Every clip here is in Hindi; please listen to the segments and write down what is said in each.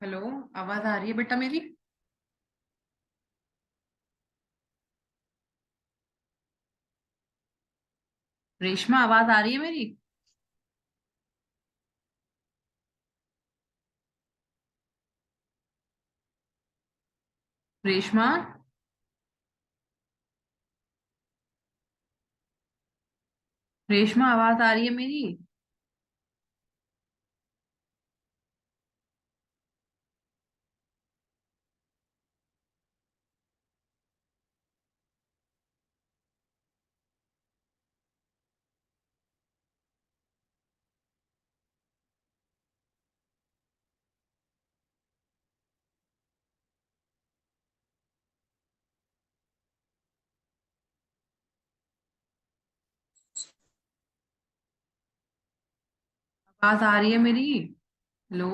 हेलो। आवाज आ रही है बेटा मेरी? रेशमा, आवाज आ रही है मेरी? रेशमा। रेशमा, आवाज आ रही है मेरी? आवाज आ रही है मेरी? हेलो।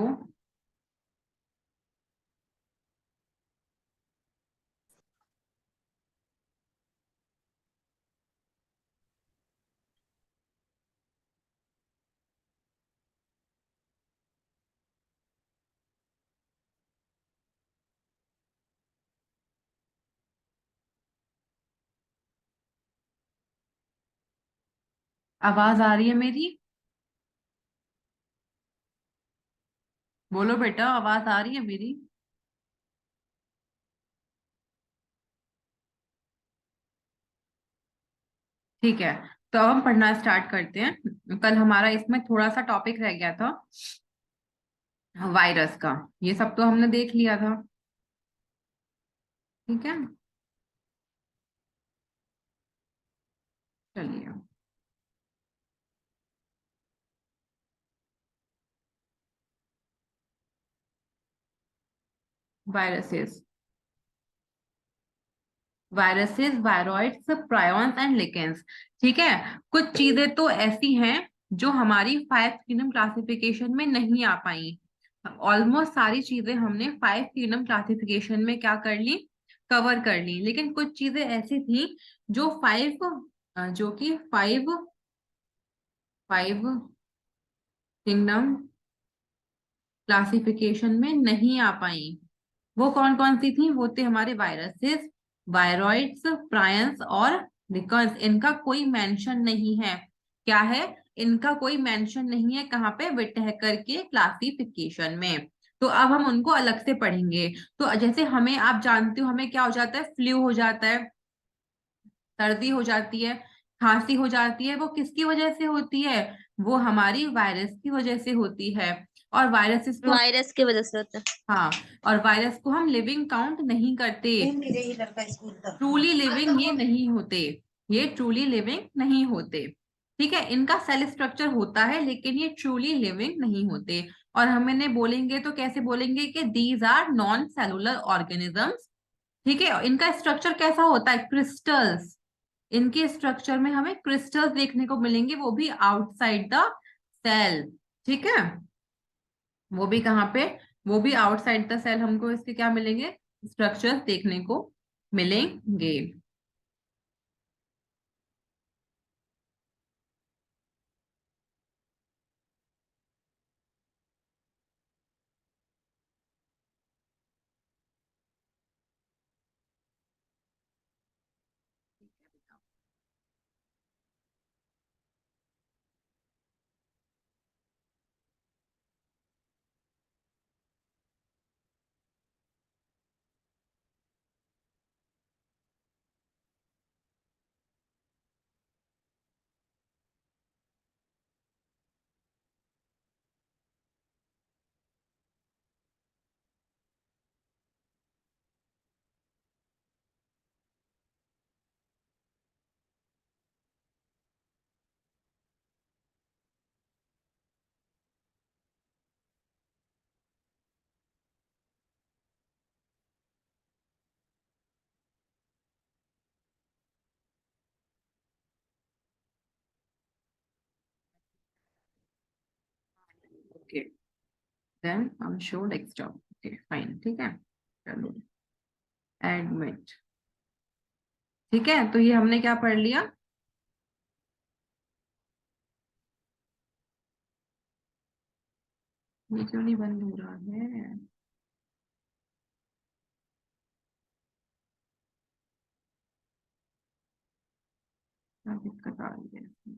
आवाज आ रही है मेरी? बोलो बेटा, आवाज आ रही है मेरी? ठीक है। तो अब हम पढ़ना स्टार्ट करते हैं। कल हमारा इसमें थोड़ा सा टॉपिक रह गया था, वायरस का। ये सब तो हमने देख लिया था। ठीक है। चलिए। Viruses. Viruses, viroids, prions and lichens. ठीक है। कुछ चीजें तो ऐसी हैं जो हमारी फाइव किंगडम क्लासिफिकेशन में नहीं आ पाई। ऑलमोस्ट सारी चीजें हमने फाइव किंगडम क्लासिफिकेशन में क्या कर ली, कवर कर ली। लेकिन कुछ चीजें ऐसी थी जो जो कि फाइव फाइव किंगडम क्लासिफिकेशन में नहीं आ पाई। वो कौन कौन सी थी? वो थे हमारे वायरसेस, वायरॉइड्स, प्रायंस और रिकर्स। इनका कोई मेंशन नहीं है। क्या है? इनका कोई मेंशन नहीं है कहाँ पे? विटेकर के क्लासिफिकेशन में। तो अब हम उनको अलग से पढ़ेंगे। तो जैसे हमें, आप जानते हो, हमें क्या हो जाता है? फ्लू हो जाता है, सर्दी हो जाती है, खांसी हो जाती है। वो किसकी वजह से होती है? वो हमारी वायरस की वजह से होती है। और वायरसेस को, वायरस की वजह से होता है। हाँ, और वायरस को हम लिविंग काउंट नहीं करते। मेरे ही लड़का स्कूल तक ट्रूली लिविंग ये नहीं होते। ये ट्रूली लिविंग नहीं होते। ठीक है। इनका सेल स्ट्रक्चर होता है लेकिन ये ट्रूली लिविंग नहीं होते। और हम इन्हें बोलेंगे तो कैसे बोलेंगे कि these are non cellular organisms. ठीक है। इनका स्ट्रक्चर कैसा होता है? क्रिस्टल्स। इनके स्ट्रक्चर में हमें क्रिस्टल्स देखने को मिलेंगे, वो भी आउटसाइड द सेल। ठीक है। वो भी कहाँ पे? वो भी आउटसाइड द सेल हमको इसके क्या मिलेंगे? स्ट्रक्चर्स देखने को मिलेंगे। ओके, देन हम शो डेस्कटॉप। ओके फाइन, ठीक है। चलो, एडमिट। ठीक है। तो ये हमने क्या पढ़ लिया? ये क्यों नहीं बंद हो रहा है? क्या दिक्कत आ रही है इसमें?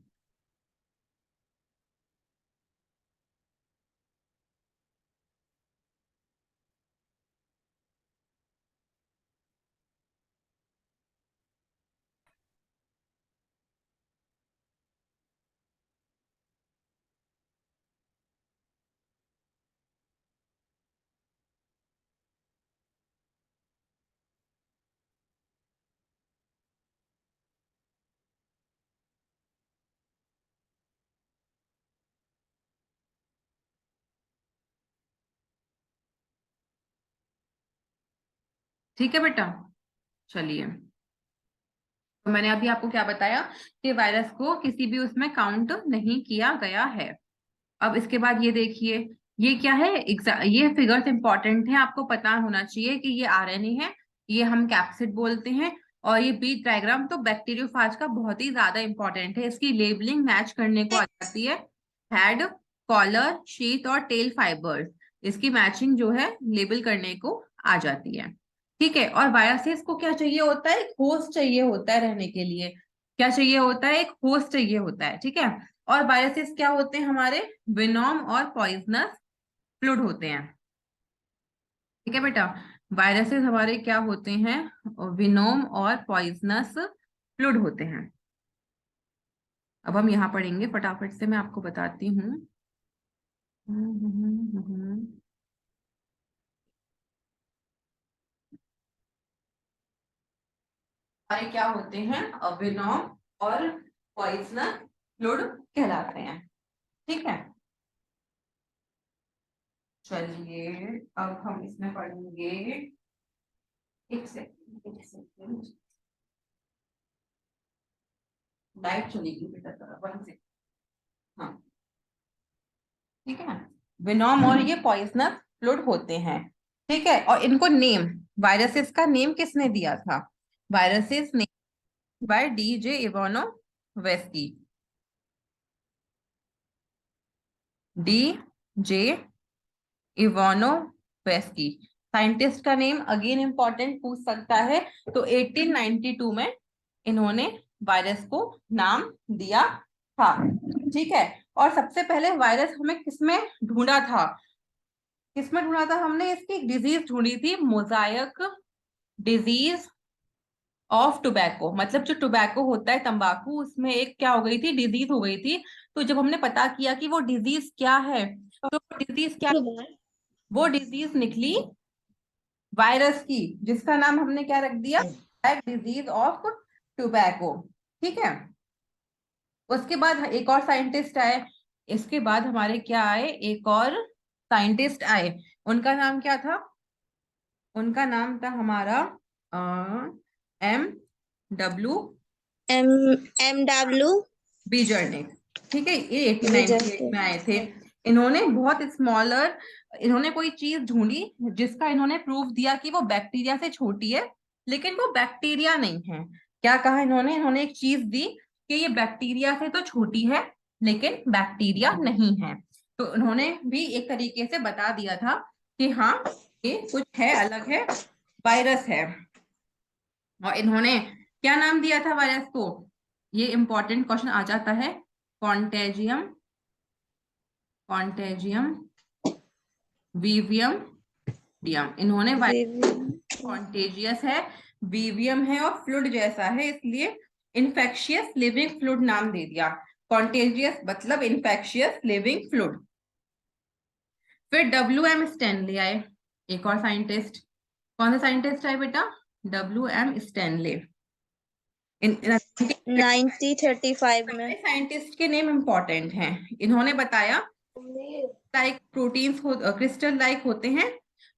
ठीक है बेटा, चलिए। तो मैंने अभी आपको क्या बताया कि वायरस को किसी भी उसमें काउंट नहीं किया गया है। अब इसके बाद ये देखिए, ये क्या है, ये फिगर्स इंपॉर्टेंट है, आपको पता होना चाहिए कि ये आरएनए है, ये हम कैप्सिड बोलते हैं। और ये बीट डायग्राम तो बैक्टीरियोफाज का बहुत ही ज्यादा इंपॉर्टेंट है, इसकी लेबलिंग मैच करने को आ जाती है। हेड, कॉलर, शीथ और टेल फाइबर्स, इसकी मैचिंग जो है लेबल करने को आ जाती है। ठीक है, और वायरसेस को क्या चाहिए होता है, एक होस्ट चाहिए होता है रहने के लिए। क्या चाहिए होता है, एक होस्ट चाहिए होता है। ठीक है, और वायरसेस क्या होते हैं हमारे, विनोम और पॉइजनस फ्लूइड होते हैं। ठीक है बेटा, वायरसेस हमारे क्या होते हैं, विनोम और पॉइजनस फ्लूइड होते हैं। अब हम यहाँ पढ़ेंगे, फटाफट से मैं आपको बताती हूँ। हमारे क्या होते हैं, विनोम और पॉइजनस फ्लूइड कहलाते हैं। ठीक है, चलिए अब हम इसमें पढ़ेंगे। एक सेकंड, लाइट चलेगी बेटा जरा, 1 सेकंड। हाँ, ठीक है, विनोम और ये पॉइजनस फ्लूइड होते हैं। ठीक है, और इनको नेम, वायरसेस का नेम किसने दिया था, viruses name by D J Ivanovsky. D J Ivanovsky, scientist का नेम अगेन इंपॉर्टेंट पूछ सकता है। तो 1892 में इन्होंने वायरस को नाम दिया था। ठीक है, और सबसे पहले वायरस हमें किसमें ढूंढा था, किसमें ढूंढा था हमने, इसकी एक डिजीज ढूंढी थी, मोजाइक डिजीज ऑफ टोबैको। मतलब जो टोबैको होता है, तंबाकू, उसमें एक क्या हो गई थी, डिजीज हो गई थी। तो जब हमने पता किया कि वो डिजीज क्या है, तो डिजीज क्या, वो डिजीज निकली वायरस की, जिसका नाम हमने क्या रख दिया, डिजीज ऑफ टोबैको। ठीक है, उसके बाद एक और साइंटिस्ट आए, इसके बाद हमारे क्या आए, एक और साइंटिस्ट आए। उनका नाम क्या था, उनका नाम था हमारा M W M M W Beijerinck. ठीक है, ये 1898 में आए थे। इन्होंने बहुत स्मॉलर, इन्होंने कोई चीज ढूंढी जिसका इन्होंने प्रूफ दिया कि वो बैक्टीरिया से छोटी है, लेकिन वो बैक्टीरिया नहीं है। क्या कहा इन्होंने, इन्होंने एक चीज दी कि ये बैक्टीरिया से तो छोटी है लेकिन बैक्टीरिया नहीं है। तो उन्होंने भी एक तरीके से बता दिया था कि हाँ, ये कुछ है, अलग है, वायरस है। और इन्होंने क्या नाम दिया था वायरस को, ये इंपॉर्टेंट क्वेश्चन आ जाता है, कॉन्टेजियम, कॉन्टेजियम वीवियम डियम। इन्होंने कॉन्टेजियस है, वीवियम है और फ्लूइड जैसा है, इसलिए इन्फेक्शियस लिविंग फ्लूइड नाम दे दिया। कॉन्टेजियस मतलब इन्फेक्शियस लिविंग फ्लूइड। फिर WM स्टैनले आए, एक और साइंटिस्ट। कौन सा साइंटिस्ट आए बेटा, WM स्टैनले। 1935 में। साइंटिस्ट के नेम इंपॉर्टेंट हैं। इन्होंने बताया लाइक प्रोटीन्स क्रिस्टल लाइक होते हैं,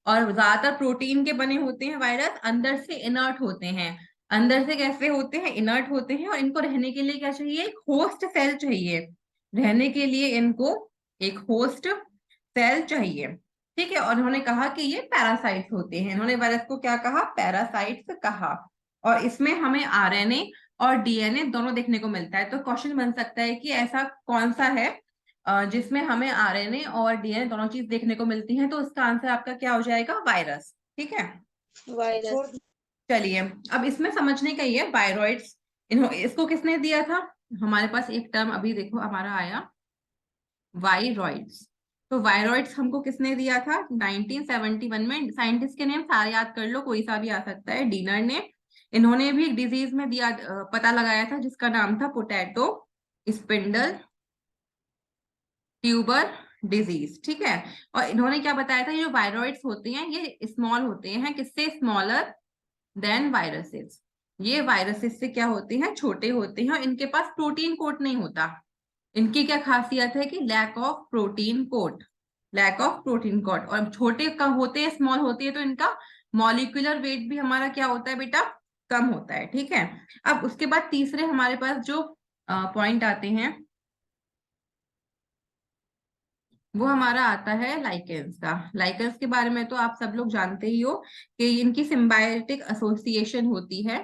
और ज्यादातर प्रोटीन के बने होते हैं वायरस, अंदर से इनर्ट होते हैं। अंदर से कैसे होते हैं, इनर्ट होते हैं, और इनको रहने के लिए क्या चाहिए, एक होस्ट सेल चाहिए। रहने के लिए इनको एक होस्ट सेल चाहिए। ठीक है, और उन्होंने कहा कि ये पैरासाइट्स होते हैं। इन्होंने वायरस को क्या कहा, पैरासाइट्स कहा। और इसमें हमें आरएनए और डीएनए दोनों देखने को मिलता है। तो क्वेश्चन बन सकता है कि ऐसा कौन सा है जिसमें हमें आरएनए और डीएनए दोनों चीज देखने को मिलती है। तो उसका आंसर आपका क्या हो जाएगा, वायरस। ठीक है, वायरस। चलिए अब इसमें समझने का ही है, वायरॉइड्स इसको किसने दिया था? हमारे पास एक टर्म अभी देखो हमारा आया, वायरॉइड्स। तो वायरॉइड्स हमको किसने दिया था 1971 में? साइंटिस्ट के नेम सारे याद कर लो, कोई सा भी आ सकता है। डीनर ने, इन्होंने भी एक डिजीज में दिया, पता लगाया था जिसका नाम था पोटैटो स्पिंडल ट्यूबर डिजीज, ठीक है। और इन्होंने क्या बताया था, ये जो वायरॉइड्स होते हैं ये स्मॉल होते हैं, किससे? Smaller than viruses. ये वायरसेस से क्या होते हैं? छोटे होते हैं, और इनके पास प्रोटीन कोट नहीं होता। इनकी क्या खासियत है कि lack of protein coat, lack of protein coat. और छोटे का होते हैं, स्मॉल होते हैं, तो इनका मॉलिक्यूलर वेट भी हमारा क्या होता है बेटा? कम होता है, ठीक है। अब उसके बाद तीसरे हमारे पास जो पॉइंट आते हैं वो हमारा आता है लाइकेंस का। लाइकेंस के बारे में तो आप सब लोग जानते ही हो कि इनकी सिम्बायोटिक एसोसिएशन होती है,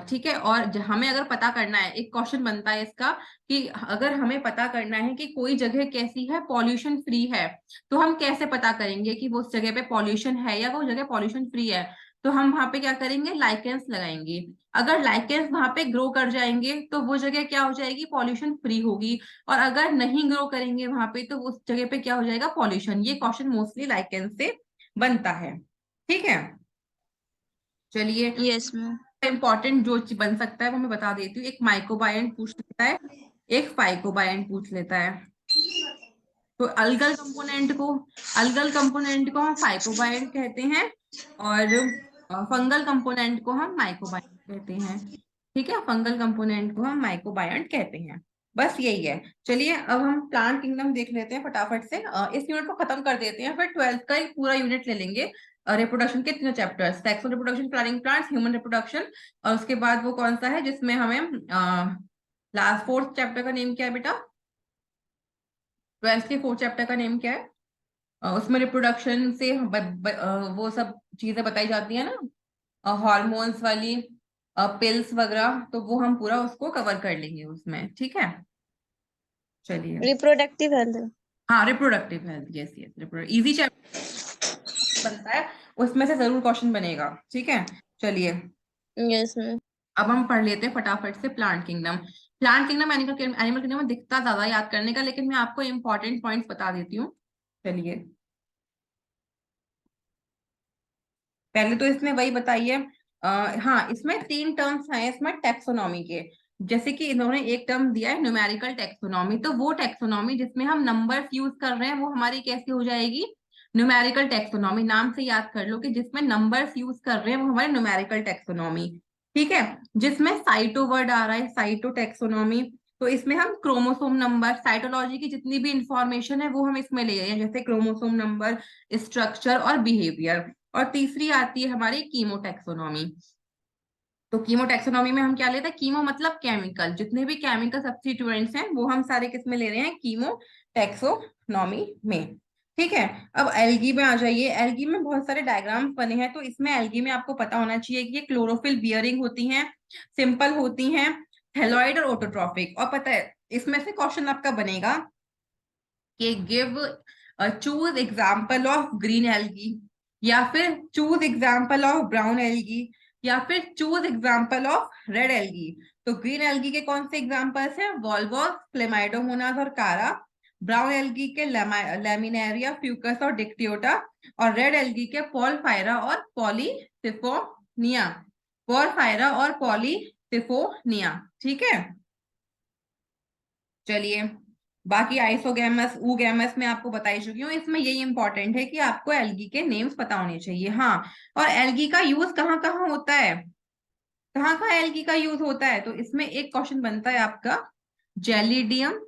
ठीक है। और हमें अगर पता करना है, एक क्वेश्चन बनता है इसका कि अगर हमें पता करना है कि कोई जगह कैसी है, पॉल्यूशन फ्री है, तो हम कैसे पता करेंगे कि वो उस जगह पे पॉल्यूशन है या वो जगह पॉल्यूशन फ्री है? तो हम वहां पे क्या करेंगे? लाइकेंस लगाएंगे। अगर लाइकेंस वहां पे ग्रो कर जाएंगे तो वो जगह क्या हो जाएगी? पॉल्यूशन फ्री होगी। और अगर नहीं ग्रो करेंगे वहां पे तो उस जगह पे क्या हो जाएगा? पॉल्यूशन। ये क्वेश्चन मोस्टली लाइकेंस से बनता है, ठीक है। चलिए, Yes, ma'am. इंपॉर्टेंट जो बन सकता है वो मैं बता देती हूँ। एक माइक्रोबायंट पूछ लेता है, एक फाइकोबायंट पूछ लेता है। तो अलगल कंपोनेंट को हम फाइकोबायंट कहते हैं, और फंगल कंपोनेंट को हम माइक्रोबायंट कहते हैं, ठीक है। फंगल कंपोनेंट को हम माइक्रोबायंट कहते हैं। बस यही है। चलिए अब हम प्लांट किंगडम देख लेते हैं फटाफट से। इस यूनिट को खत्म कर देते हैं, फिर 12th का एक पूरा यूनिट ले लेंगे। रिप्रोडक्शन के तीनों chapters, sexual reproduction, flowering plants, human reproduction. और उसके बाद वो कौन सा है जिसमें हमें लास्ट फोर्थ चैप्टर का नेम क्या है बेटा? 12th के फोर्थ चैप्टर का नेम क्या है? उसमें रिप्रोडक्शन से वो सब चीजें बताई जाती है ना, हॉर्मोन्स वाली, पिल्स वगैरह, तो वो हम पूरा उसको कवर कर लेंगे उसमें, ठीक है। चलिए, Reproductive health. हाँ reproductive health, yes yes, easy chapter बनता है, उसमें से जरूर क्वेश्चन बनेगा, ठीक है। चलिए Yes, ma'am. अब हम पढ़ लेते हैं फटाफट से plant kingdom. Plant kingdom animal kingdom में दिखता ज्यादा याद करने का, लेकिन मैं आपको इंपॉर्टेंट पॉइंट्स बता देती हूँ। चलिए, पहले तो इसमें वही बताइए। हाँ, इसमें 3 टर्म्स हैं इसमें टेक्सोनॉमी के। जैसे कि इन्होंने एक टर्म दिया है न्यूमेरिकल टेक्सोनॉमी, तो वो टेक्सोनॉमी जिसमें हम नंबर्स यूज कर रहे हैं वो हमारी कैसी हो जाएगी? Numerical taxonomy. नाम से याद कर लो कि जिसमें नंबर्स यूज कर रहे हैं वो हमारे न्यूमेरिकल टेक्सोनॉमी, ठीक है। जिसमें साइटो वर्ड आ रहा है, साइटो टेक्सोनॉमी, तो इसमें हम क्रोमोसोम नंबर, साइटोलॉजी की जितनी भी इंफॉर्मेशन है वो हम इसमें ले रहे हैं, जैसे क्रोमोसोम नंबर, स्ट्रक्चर और बिहेवियर। और तीसरी आती है हमारी कीमो टैक्सोनॉमी। तो कीमो टैक्सोनॉमी में हम क्या लेते हैं? कीमो मतलब केमिकल, जितने भी केमिकल सब्स्टिट्यूएंट्स हैं वो हम सारे किस में ले रहे हैं? कीमो टैक्सोनॉमी में, ठीक है। अब एल्गी में आ जाइए। एल्गी में बहुत सारे डायग्राम्स बने हैं, तो इसमें एल्गी में आपको पता होना चाहिए कि ये क्लोरोफिल बियरिंग होती हैं, सिंपल होती हैं, थैलॉइड और ऑटोट्रॉफिक। और पता है इसमें से क्वेश्चन आपका बनेगा कि give choose example of green algae, या फिर choose example of brown algae, या फिर choose example of red algae. तो ग्रीन एल्गी के कौन से एग्जाम्पल्स हैं? वॉल्वॉस, क्लेमाइडोमोनास और कारा। ब्राउन एल्गी के लैमिनेरिया, फ्यूकस और डिक्टियोटा। और रेड एल्गी के पॉलफायरा और पॉलीसिफोनिया, पॉलफायरा और पॉलीसिफोनिया, ठीक है। चलिए, बाकी आइसोगैमस, ऊगैमस में आपको बताई चुकी हूँ। इसमें यही इंपॉर्टेंट है कि आपको एल्गी के नेम्स पता होने चाहिए, हाँ। और एल्गी का यूज कहाँ कहाँ होता है? कहाँ कहाँ एल्गी का यूज होता है? तो इसमें एक क्वेश्चन बनता है आपका, जेलिडियम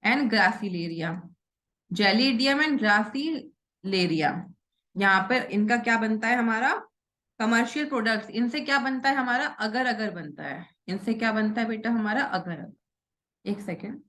एंड ग्रासिलेरिया। जेलिडियम एंड ग्रासिलेरिया, यहाँ पर इनका क्या बनता है हमारा? Commercial products. इनसे क्या बनता है हमारा? अगर अगर बनता है। इनसे क्या बनता है बेटा हमारा? अगर अगर। एक सेकेंड।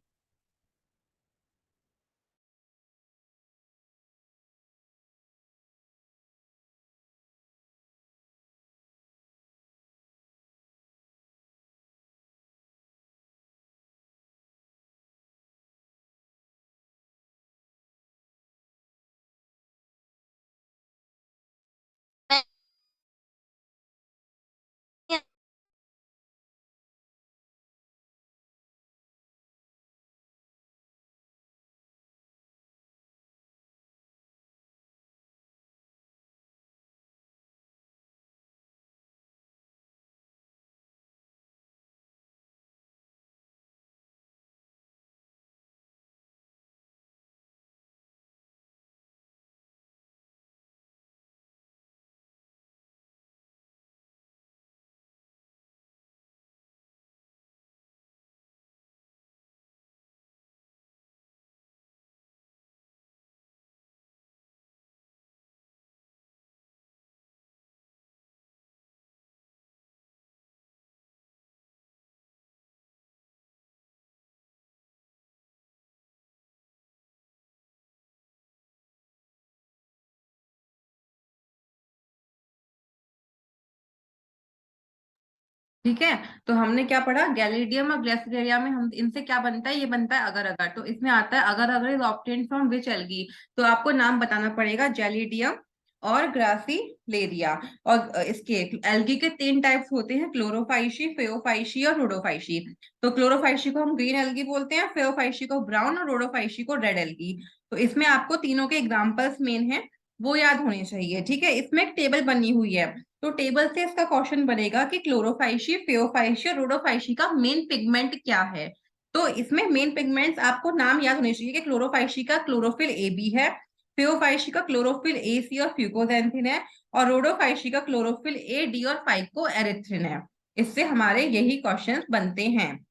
ठीक है, तो हमने क्या पढ़ा, गैलिडियम और ग्लेसियरिया में हम इनसे क्या बनता है, ये बनता है अगर अगर। तो इसमें आता है अगर अगर is obtained from which algae, तो आपको नाम बताना पड़ेगा, जेलिडियम और ग्रासिलेरिया। और इसके एल्गी के 3 टाइप्स होते हैं, क्लोरोफाइशी, फेओफाइशी और रोडोफाइशी। तो क्लोरोफाइशी को हम ग्रीन एल्गी बोलते हैं, फेओफाइशी को ब्राउन और रोडोफाइशी को रेड एल्गी। तो इसमें आपको तीनों के एग्जाम्पल्स मेन है वो याद होने चाहिए। ठीक है, इसमें एक टेबल बनी हुई है, तो टेबल से इसका क्वेश्चन बनेगा कि क्लोरोफाइशी, फेओफाइशी और रोडोफाइशी का मेन पिगमेंट क्या है। तो इसमें मेन पिगमेंट्स आपको नाम याद होने चाहिए कि क्लोरोफाइशी का क्लोरोफिल ए बी है, फेओफाइशी का क्लोरोफिल ए सी और फ्यूकोजेंथिन है, और रोडोफाइशी का क्लोरोफिल ए डी और फाइको एरिथ्रिन है। इससे हमारे यही क्वेश्चन बनते हैं।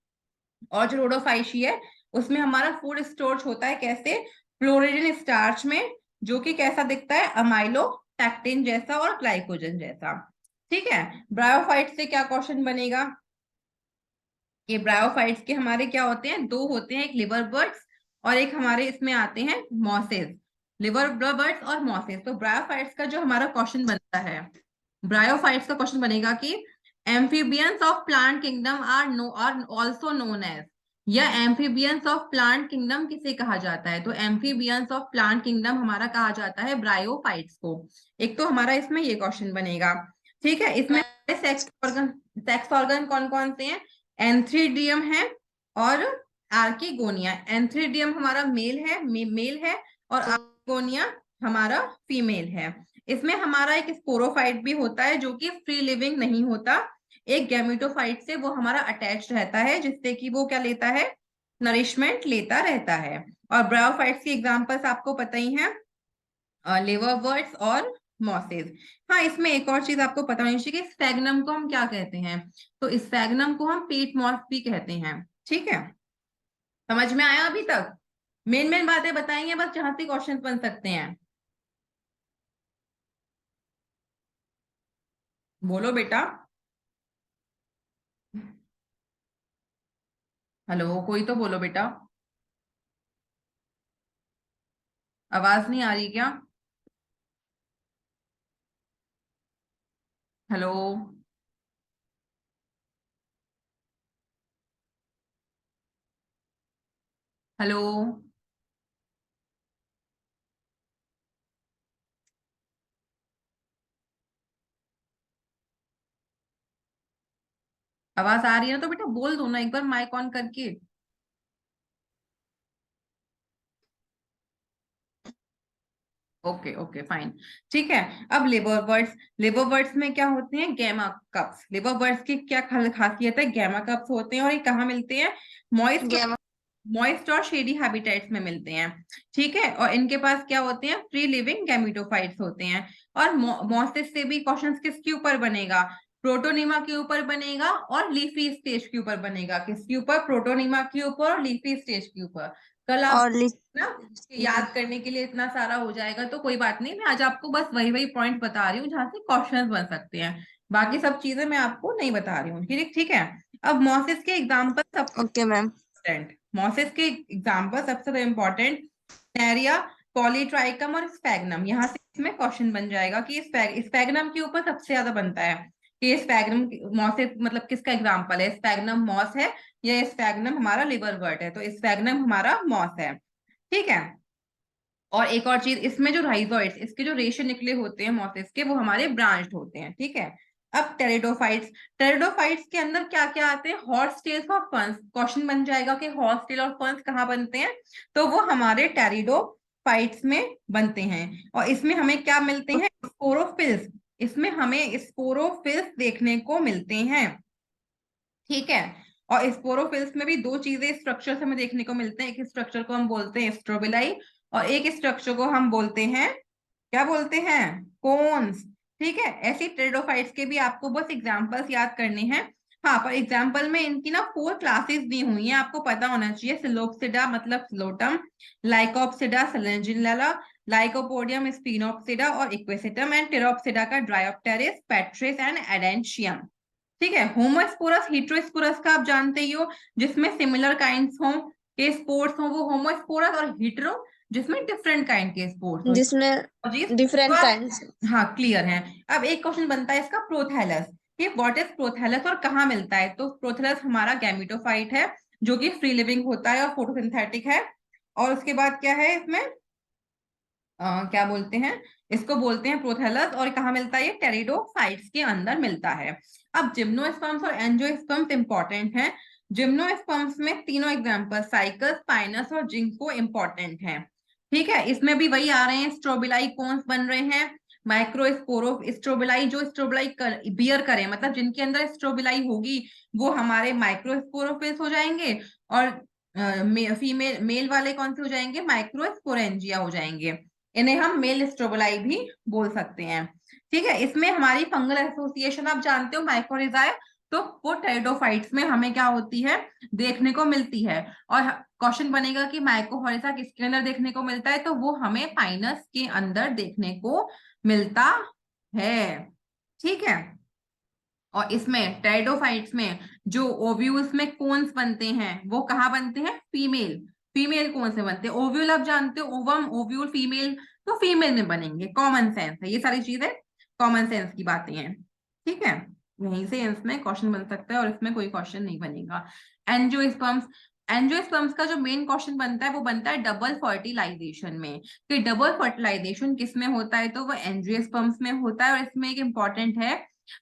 और जो रोडोफाइशी है उसमें हमारा फूड स्टोरेज होता है कैसे, फ्लोरिडन स्टार्च में, जो कि कैसा दिखता है, अमाइलो टैक्टिन जैसा और ग्लाइकोजन जैसा। ठीक है, ब्रायोफाइट से क्या क्वेश्चन बनेगा, ये ब्रायोफाइट्स के हमारे क्या होते हैं, दो होते हैं, एक लिवर बर्ड्स और एक हमारे इसमें आते हैं मॉसेस, लिवर बर्ड्स और मॉसेस। तो ब्रायोफाइट्स का जो हमारा क्वेश्चन बनता है, ब्रायोफाइट्स का क्वेश्चन बनेगा कि amphibians of plant kingdom are also known as, या एम्फीबियंस ऑफ प्लांट किंगडम किसे कहा जाता है, तो एम्फीबियंस ऑफ प्लांट किंगडम हमारा कहा जाता है ब्रायोफाइट्स को। एक तो हमारा इसमें ये क्वेश्चन बनेगा। ठीक है, इसमें सेक्स ऑर्गन कौन कौन से हैं, एंथ्रीडियम है और आर्किगोनिया। एंथ्रीडियम हमारा मेल है और आर्किगोनिया हमारा फीमेल है। इसमें हमारा एक स्पोरोफाइट भी होता है जो कि फ्री लिविंग नहीं होता, एक गैमेटोफाइट से वो हमारा अटैच रहता है, जिससे कि वो क्या लेता है, नरिशमेंट लेता रहता है। और ब्रायोफाइट्स की एग्जांपल्स आपको पता ही है, लिवरवर्ट्स और मॉसेस। हाँ, इसमें एक और चीज आपको पता होनी चाहिए कि स्फैग्नम को हम क्या कहते हैं, तो स्फैग्नम को हम पीट मॉस भी कहते हैं। ठीक है, समझ में आया अभी तक, मेन मेन बातें बताएंगे बस जहां से क्वेश्चन बन सकते हैं। बोलो बेटा, हेलो, कोई तो बोलो बेटा, आवाज नहीं आ रही क्या, हेलो, हेलो, आवाज आ रही है ना तो बेटा बोल दो ना एक बार माइक ऑन करके। Okay okay fine. ठीक है, अब लिवर बर्ड्स, लिवर बर्ड्स में क्या होते हैं, गैमा कप्स। लिवर बर्ड्स की क्या खासियत है, गैमा कप्स होते हैं और ये कहाँ मिलते हैं, मॉइस्ट मॉइस्ट और शेडी हैबिटेट्स में मिलते हैं। ठीक है, और इनके पास क्या होते हैं, फ्री लिविंग गैमेटोफाइट्स होते हैं। और मॉसिस से भी क्वेश्चंस किसके ऊपर बनेगा, प्रोटोनिमा के ऊपर बनेगा और लीफी स्टेज के ऊपर बनेगा। किसके ऊपर, प्रोटोनिमा के ऊपर और लीफी स्टेज के ऊपर। कल आप और ना याद करने के लिए इतना सारा हो जाएगा तो कोई बात नहीं, मैं आज आपको बस वही वही पॉइंट बता रही हूँ जहां से क्वेश्चंस बन सकते हैं, बाकी सब चीजें मैं आपको नहीं बता रही हूँ। ठीक ठीक है, अब मॉसिस के एग्जाम्पल सब ओके मैम। इम्पोर्टेंट, मॉसिस के एग्जाम्पल सबसे इम्पोर्टेंट, नेरिया, पॉलीट्राइकम और स्पैग्नम। यहाँ से इसमें क्वेश्चन बन जाएगा कि स्पैग्नम के ऊपर सबसे ज्यादा बनता है कि स्पैग्नम मॉसिस मतलब किसका एग्जाम्पल है, स्पैग्नम मॉस है या स्पैग्नम हमारा लिवरवर्ट है, तो स्पैग्नम हमारा मॉस है। ठीक है, और एक और चीज, इसमें जो राइजोइड्स, इसके जो रेशे निकले होते हैं मॉसिस के, वो हमारे ब्रांच्ड होते हैं। ठीक है, अब टेरिडोफाइट्स, टेरिडोफाइट्स के अंदर क्या क्या आते हैं, हॉर्स टेल्स और फंस। क्वेश्चन बन जाएगा कि हॉर्स टेल और फंस कहाँ बनते हैं, तो वो हमारे टेरिडोफाइट्स में बनते हैं। और इसमें हमें क्या मिलते हैं, स्पोरोफिल्स, इसमें हमें स्पोरोफिल्स देखने को मिलते हैं। ठीक है, और स्पोरोफिल्स में भी दो चीजें स्ट्रक्चर हमें देखने को मिलते हैं, एक स्ट्रक्चर को हम बोलते हैं स्ट्रोबिलाई और एक स्ट्रक्चर को हम बोलते हैं, क्या बोलते हैं, कोन्स। ठीक है, ऐसी टेरिडोफाइट्स के भी आपको बस एग्जांपल्स याद करने हैं। हाँ, पर एग्जांपल में इनकी ना 4 क्लासेस दी हुई हैं, आपको पता होना चाहिए, सिलोप्सिडा मतलब सिलोटम, लाइकोप्सिडा सेलेजिनला, लाइकोपोडियम स्पिनोप्सिडा और इक्वेसिटम, एंड टेरोप्सिडा का ड्रायोप्टेरिस, पेट्रिस एंड एडेंशियम। ठीक है, होमोस्पोरस हेट्रोस्पोरस का आप जानते ही हो, जिसमें सिमिलर काइंड्स हो के स्पोर्स हो वो होमोस्पोरस, और हेट्रो जिसमें डिफरेंट काइंड के स्पोर्स हो। जिसमें जी, तो डिफरेंट आप काइंड्स। हाँ क्लियर है। अब एक क्वेश्चन बनता है इसका, प्रोथैलस, कि व्हाट इज प्रोथैलस और कहाँ मिलता है। तो प्रोथैलस हमारा गैमेटोफाइट है जो कि फ्री लिविंग होता है और फोटोसिंथेटिक है। और उसके बाद क्या है इसमें, क्या बोलते हैं, इसको बोलते हैं प्रोथैलस। और कहाँ मिलता है, ये टेरिडोफाइट्स के अंदर मिलता है। अब जिम्नोस्पर्म्स और एंजियोस्पर्म्स इंपॉर्टेंट हैं। जिम्नोस्पर्म्स में तीनों एग्जांपल साइकस, पाइनस और जिंको इंपॉर्टेंट हैं। ठीक है, इसमें भी वही आ रहे हैं, स्ट्रोबिलाई कोन्स बन रहे हैं। माइक्रोस्पोरो स्ट्रोबिलाई, जो स्ट्रोबिलाई बियर करें, मतलब जिनके अंदर स्ट्रोबिलाई होगी वो हमारे माइक्रोस्पोरोफिल्स हो जाएंगे। और फीमेल मेल वाले कौन से हो जाएंगे, माइक्रोस्पोरेंजिया हो जाएंगे। इन्हें हम मेल स्ट्रोबलाई भी बोल सकते हैं। ठीक है, इसमें हमारी फंगल एसोसिएशन आप जानते हो, माइकोरिजाए, तो वो टेरिडोफाइट्स में हमें क्या होती है, देखने को मिलती है। और क्वेश्चन बनेगा कि माइकोरिजा किसके अंदर देखने को मिलता है, तो वो हमें पाइनस के अंदर देखने को मिलता है। ठीक है, और इसमें टेरिडोफाइट्स में जो ओव्यूल्स में कोन्स बनते हैं वो कहाँ बनते हैं, फीमेल फीमेल कौन से बनते हैं, ओव्यूल आप जानते हो, ओवम ओव्यूल फीमेल, तो फीमेल में बनेंगे। कॉमन सेंस है, ये सारी चीजें कॉमन सेंस की बातें हैं। ठीक है, यहीं से इसमें क्वेश्चन बन सकता है और इसमें कोई क्वेश्चन नहीं बनेगा। एंजियोस्पर्म्स, एंजियोस्पर्म्स का जो मेन क्वेश्चन बनता है वो बनता है डबल फर्टिलाइजेशन में। कि डबल फर्टिलाइजेशन किसमें होता है, तो वो एंजियोस्पर्म्स में होता है। और इसमें एक इंपॉर्टेंट है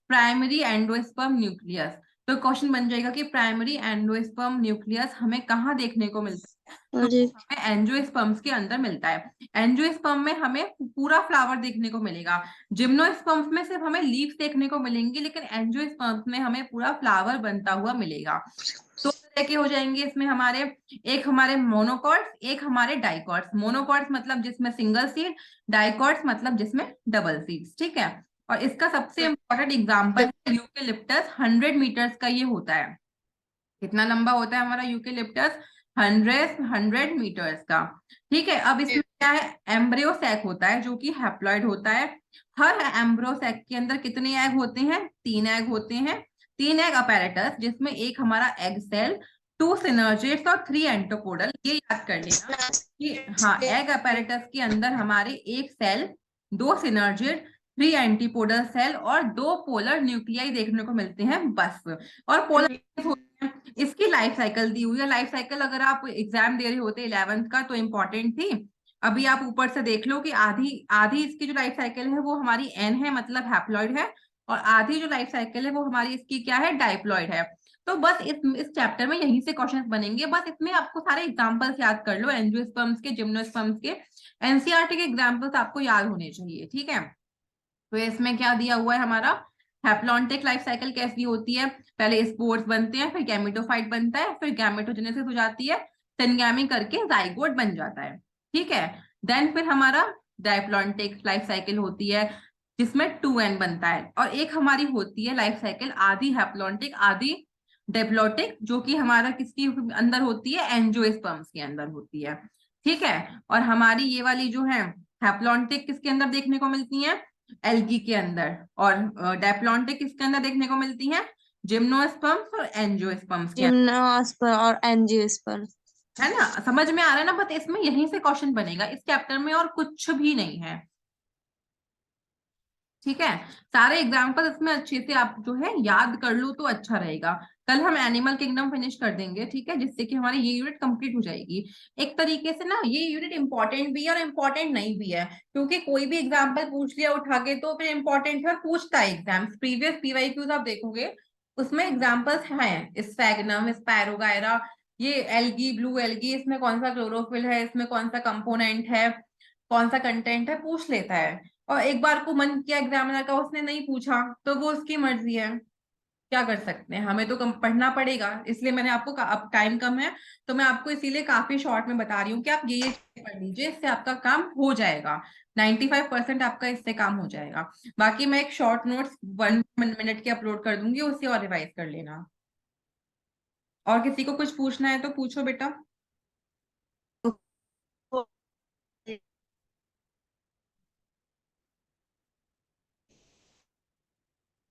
प्राइमरी एंडोस्पर्म न्यूक्लियस। तो क्वेश्चन बन जाएगा कि प्राइमरी एंडोस्पर्म न्यूक्लियस हमें कहाँ देखने को मिलता है, तो हमें एंजियोस्पर्म्स के अंदर मिलता है। एंजियोस्पर्म में हमें पूरा फ्लावर देखने को मिलेगा। जिम्नोस्पर्म्स में सिर्फ हमें लीव्स देखने को मिलेंगी, लेकिन एंजियोस्पर्म्स में हमें पूरा फ्लावर बनता हुआ मिलेगा। दो तरह के हो जाएंगे इसमें हमारे, एक हमारे मोनोकॉट्स, एक हमारे डाइकॉट्स। मोनोकॉट्स मतलब जिसमें सिंगल सीड, डाइकॉट्स मतलब जिसमें डबल सीड्स। ठीक है, और इसका सबसे इंपॉर्टेंट एग्जांपल है यूकेलिप्टस। 100 मीटर्स का ये होता है। कितना लंबा होता है हमारा यूकेलिप्टस, 100 मीटर्स का। ठीक है, अब इसमें क्या है, एम्ब्रियो सैक होता है जो कि हैप्लॉइड होता है। हर एम्ब्रियो सैक के अंदर कितने एग होते हैं, 3 एग होते हैं। 3 एग अपैरेटस, जिसमें एक हमारा एग सेल, 2 सिनर्जिड्स और 3 एंटोपोडल। ये याद कर लेना कि हाँ, एग अपैरेटस के अंदर हमारे एक सेल, 2 सिनर्जिड, 3 एंटीपोडल सेल और 2 पोलर न्यूक्लियाई देखने को मिलते हैं बस। और पोलर इसकी लाइफ साइकिल दी हुई है। लाइफ साइकिल अगर आप एग्जाम दे रहे होते 11th का तो इंपॉर्टेंट थी। अभी आप ऊपर से देख लो कि आधी आधी इसकी जो लाइफ साइकिल है वो हमारी एन है, मतलब हैप्लॉइड है। और आधी जो लाइफ साइकिल है वो हमारी इसकी क्या है, डाइप्लॉइड है। तो बस इस चैप्टर में यहीं से क्वेश्चंस बनेंगे। बस इसमें आपको सारे एग्जांपल्स याद कर लो, एंजियोस्पर्म्स के, जिम्नोस्पर्म्स के। एनसीईआरटी के एग्जांपल्स आपको याद होने चाहिए। ठीक है, तो इसमें क्या दिया हुआ है हमारा, हैप्लॉन्टिक लाइफ साइकिल कैसी होती है, पहले स्पोर्स बनते हैं, फिर गैमेटोफाइट बनता है, फिर गैमेटोजेनेसिस हो जाती है, सिनगैमी करके जाइगोट बन जाता है। ठीक है, देन फिर हमारा डायप्लॉन्टिक लाइफ साइकिल होती है जिसमें 2n बनता है। और एक हमारी होती है लाइफ साइकिल आधी हैप्लॉन्टिक आधी डेप्लॉटिक, जो कि हमारा किसकी अंदर होती है, एंजियोस्पर्म्स के अंदर होती है। ठीक है, और हमारी ये वाली जो है हैप्लॉन्टिक किसके अंदर देखने को मिलती है, एल्गी के अंदर। और डायप्लॉन्टिक किसके अंदर देखने को मिलती है, जिम्नोस्पर्म्स और एंजियोस्पर्म्स के अंदर। जिम्नोस्पर्म और एंजियोस्पर्म। है ना, समझ में आ रहा है ना, बट इसमें यहीं से क्वेश्चन बनेगा इस चैप्टर में, और कुछ भी नहीं है। ठीक है, सारे एग्जाम्पल इसमें अच्छे से आप जो है याद कर लो तो अच्छा रहेगा। कल हम एनिमल किंगडम फिनिश कर देंगे, ठीक है, जिससे कि हमारी ये यूनिट कंप्लीट हो जाएगी। एक तरीके से ना ये यूनिट इंपॉर्टेंट भी है और इम्पोर्टेंट नहीं भी है, क्योंकि कोई भी एग्जाम्पल पूछ लिया उठा के तो फिर इंपॉर्टेंट है और पूछता है एग्जाम। प्रीवियस पीवाईक्यूज आप देखोगे उसमें एग्जाम्पल्स हैं, स्फैगनम, स्पैरोगायरा, ये एल्गी, ब्लू एल्गी, इसमें कौन सा क्लोरोफिल है, इसमें कौन सा कंपोनेंट है, कौन सा कंटेंट है, पूछ लेता है। और एक बार को मन किया एग्जामिनर का, उसने नहीं पूछा तो वो उसकी मर्जी है, क्या कर सकते हैं, हमें तो कम पढ़ना पड़ेगा। इसलिए मैंने आपको अब टाइम कम है तो मैं आपको इसीलिए काफी शॉर्ट में बता रही हूँ कि आप ये पढ़ लीजिए, इससे आपका काम हो जाएगा। 95% आपका इससे काम हो जाएगा। बाकी मैं एक शॉर्ट नोट्स 1 मिनट की अपलोड कर दूंगी, उसे और रिवाइज कर लेना। और किसी को कुछ पूछना है तो पूछो बेटा।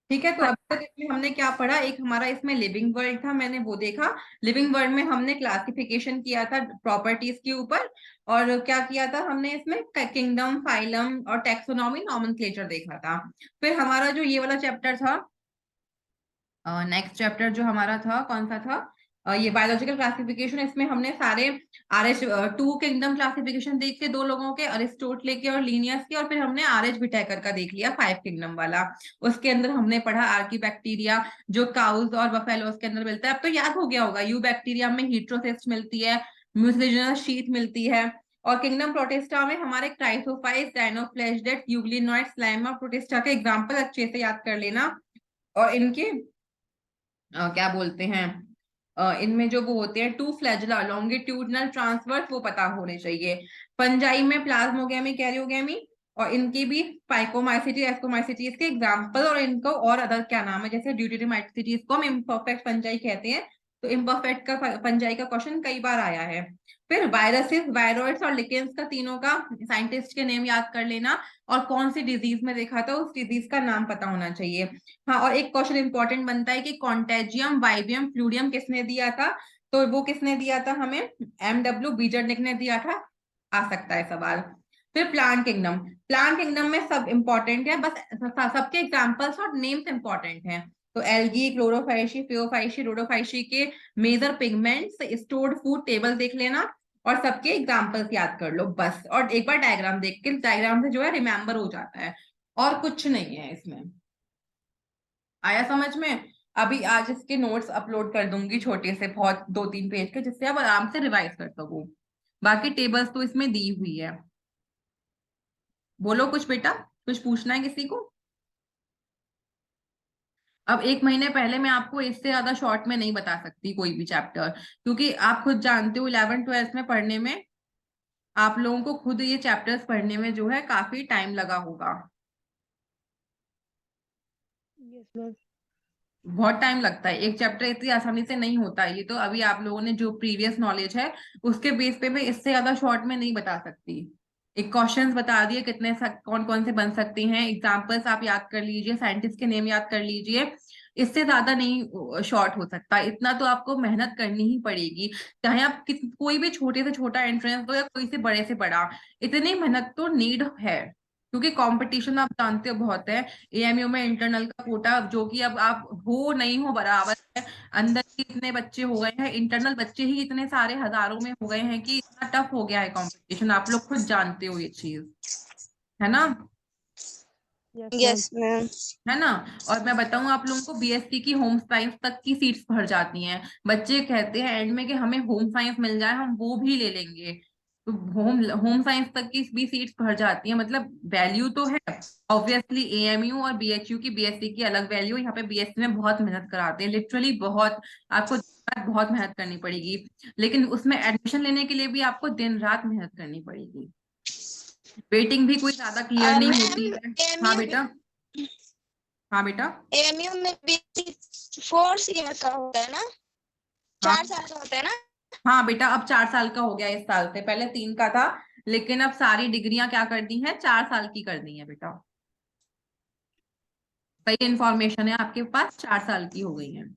ठीक है, तो अब तक इसमें हमने क्या पढ़ा, एक हमारा इसमें लिविंग वर्ल्ड था, मैंने वो देखा। लिविंग वर्ल्ड में हमने क्लासिफिकेशन किया था प्रॉपर्टीज के ऊपर। और क्या किया था हमने इसमें, किंगडम, फाइलम और टैक्सोनॉमी, नॉमेनक्लेचर देखा था। फिर हमारा जो ये वाला चैप्टर था नेक्स्ट चैप्टर जो हमारा था कौन सा था, ये बायोलॉजिकल क्लासिफिकेशन। इसमें हमने सारे आरएच 2 किंगडम क्लासिफिकेशन देखे दो लोगों के, अरिस्टोटले के और लीनियस के, और फिर हमने आरएच विटाकर का देख लिया 5 किंगडम वाला। उसके अंदर हमने पढ़ा आर्की बैक्टीरिया जो काउज और बफेलोस के अंदर मिलता है। अब तो याद हो गया होगा, यू बैक्टीरिया में हीट्रोसिस्ट मिलती है, म्यूसिलिजिनस शीथ मिलती है, और किंगडम प्रोटिस्टा में हमारे क्राइसोफाइट्स, डायनोफ्लैजिडेट, यूग्लिनॉइड्स, लाइमा प्रोटिस्टा के एग्जांपल अच्छे से याद कर लेना। और इनके क्या बोलते हैं, इनमें जो वो होते हैं 2 फ्लैजिला, लॉन्गिट्यूडनल, ट्रांसवर्स, वो पता होने चाहिए। फंजाई में प्लाज्मोगेमी, कैरियोगेमी, और इनकी भी फाइकोमाइसिटी, एस्कोमाइसिटीज के एग्जांपल, और इनको और अदर क्या नाम है, जैसे ड्यूटेरिमाइसिटीज को हम इम्परफेक्ट फंजाई कहते हैं। तो इम्परफेक्ट का फंजाई का क्वेश्चन कई बार आया है। फिर वायरसेस, वायरॉइड्स और लिकेंस का, तीनों का साइंटिस्ट के नेम याद कर लेना, और कौन सी डिजीज में देखा था उस डिजीज का नाम पता होना चाहिए। हाँ, और एक क्वेश्चन इंपॉर्टेंट बनता है कि कॉन्टेजियम, वाइवियम, फ्लूडियम किसने दिया था, तो वो किसने दिया था हमें, एमडब्ल्यू बीजरनिक ने दिया था। आ सकता है सवाल। फिर प्लांट किंगडम, प्लांट किंगडम में सब इंपॉर्टेंट है, बस सबके एग्जांपल्स और नेम्स इंपॉर्टेंट हैं। तो एल्गी, क्लोरोफाइशी, फियोफाइशी, रोडोफाइशी के major pigments, stored food table देख लेना, और सबके एग्जांपल्स याद कर लो बस। और एक बार डायग्राम देख के, डायग्राम से जो है रिमेम्बर हो जाता है, और कुछ नहीं है इसमें। आया समझ में? अभी आज इसके नोट्स अपलोड कर दूंगी छोटे से, बहुत 2-3 पेज के, जिससे आप आराम से रिवाइज कर सको। बाकी टेबल्स तो इसमें दी हुई है। बोलो कुछ बेटा, कुछ पूछना है किसी को? अब 1 महीने पहले मैं आपको इससे ज्यादा शॉर्ट में नहीं बता सकती कोई भी चैप्टर, क्योंकि आप खुद जानते हो 11th-12th में पढ़ने में आप लोगों को खुद ये चैप्टर्स पढ़ने में जो है काफी टाइम लगा होगा। Yes ma'am. बहुत टाइम लगता है, एक चैप्टर इतनी आसानी से नहीं होता। ये तो अभी आप लोगों ने जो प्रीवियस नॉलेज है उसके बेस पे मैं इससे ज्यादा शॉर्ट में नहीं बता सकती। एक क्वेश्चंस बता दिए कितने कौन कौन से बन सकते हैं, एग्जांपल्स आप याद कर लीजिए, साइंटिस्ट के नेम याद कर लीजिए। इससे ज्यादा नहीं शॉर्ट हो सकता, इतना तो आपको मेहनत करनी ही पड़ेगी। चाहे आप कोई भी छोटे से छोटा एंट्रेंस दो या कोई से बड़ा, इतनी मेहनत तो नीड है, क्योंकि कंपटीशन आप जानते हो बहुत है। एएमयू में इंटरनल का कोटा जो कि अब आप हो नहीं हो बराबर है, अंदर ही इतने बच्चे हो गए हैं, इंटरनल बच्चे ही इतने सारे हजारों में हो गए हैं कि इतना टफ हो गया है कंपटीशन, आप लोग खुद जानते हो ये चीज, है ना? Yes ma'am. है ना? और मैं बताऊं आप लोगों को, बीएससी की होम साइंस तक की सीट्स भर जाती हैं। बच्चे कहते हैं एंड में कि हमें होम साइंस मिल जाए, हम वो भी ले लेंगे। तो होम होम साइंस तक की भी सीट्स भर जाती हैं, मतलब वैल्यू तो है। ऑब्वियसली एएमयू और बीएचयू की, बीएससी की अलग वैल्यू, यहाँ पे बीएससी में बहुत मेहनत कराते हैं, लिटरली बहुत। आपको बहुत मेहनत करनी पड़ेगी, लेकिन उसमें एडमिशन लेने के लिए भी आपको दिन रात मेहनत करनी पड़ेगी। वेटिंग भी कोई ज्यादा क्लियर नहीं होती है। हाँ बेटा, हाँ बेटा। एएमयू में भी 4 ईयर का होता है ना, हाँ 4 साल का होता है ना। हाँ बेटा, अब 4 साल का हो गया इस साल से, पहले 3 का था, लेकिन अब सारी डिग्रियां क्या कर दी हैं, 4 साल की कर दी है बेटा। सही इंफॉर्मेशन है आपके पास, 4 साल की हो गई है।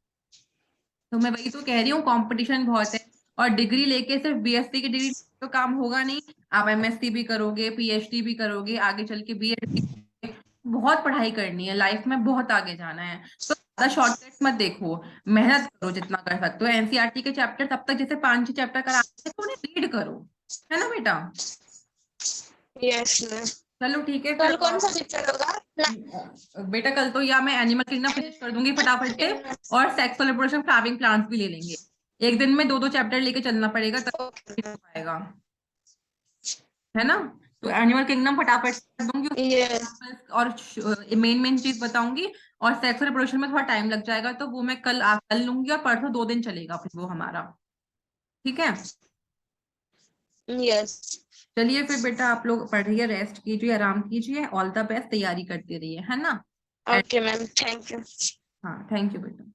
तो मैं वही तो कह रही हूँ, कंपटीशन बहुत है। और डिग्री लेके सिर्फ बीएससी की डिग्री तो काम होगा नहीं, आप एमएससी भी करोगे, पीएचडी भी करोगे, आगे चल के बीएड भी करोगे। बहुत पढ़ाई करनी है, लाइफ में बहुत आगे जाना है। तो ज्यादा शॉर्टकट मत देखो, मेहनत करो जितना कर सकते हो। एनसीईआरटी के चैप्टर तब तक जैसे 5-6 चैप्टर कराते हैं तो उन्हें रीड करो, है ना बेटा? Yes ma'am. चलो ठीक है कल फिर। कौन सा पिक्चर होगा? बेटा कल तो या मैं एनिमल किंगडम फिनिश कर दूंगी फटाफट से, और सेक्सुअल रिप्रोडक्शन, फ्लावरिंग प्लांट्स भी ले लेंगे। एक दिन में 2-2 चैप्टर लेके चलना पड़ेगा, तब हो पाएगा, है ना? तो एनिमल किंगडम फटाफट से कर दूंगी, यस। और मेन मेन चीज बताऊंगी। और सेक्सुअल रिप्रोडक्शन में थोड़ा टाइम लग जाएगा, तो वो मैं कल लूंगी, और परसों 2 दिन चलेगा फिर वो हमारा। ठीक है? यस। चलिए फिर बेटा, आप लोग पढ़िए, रेस्ट कीजिए, आराम कीजिए, ऑल द बेस्ट, तैयारी करते रहिए, है ना? Okay ma'am, thank you. हाँ, थैंक यू बेटा।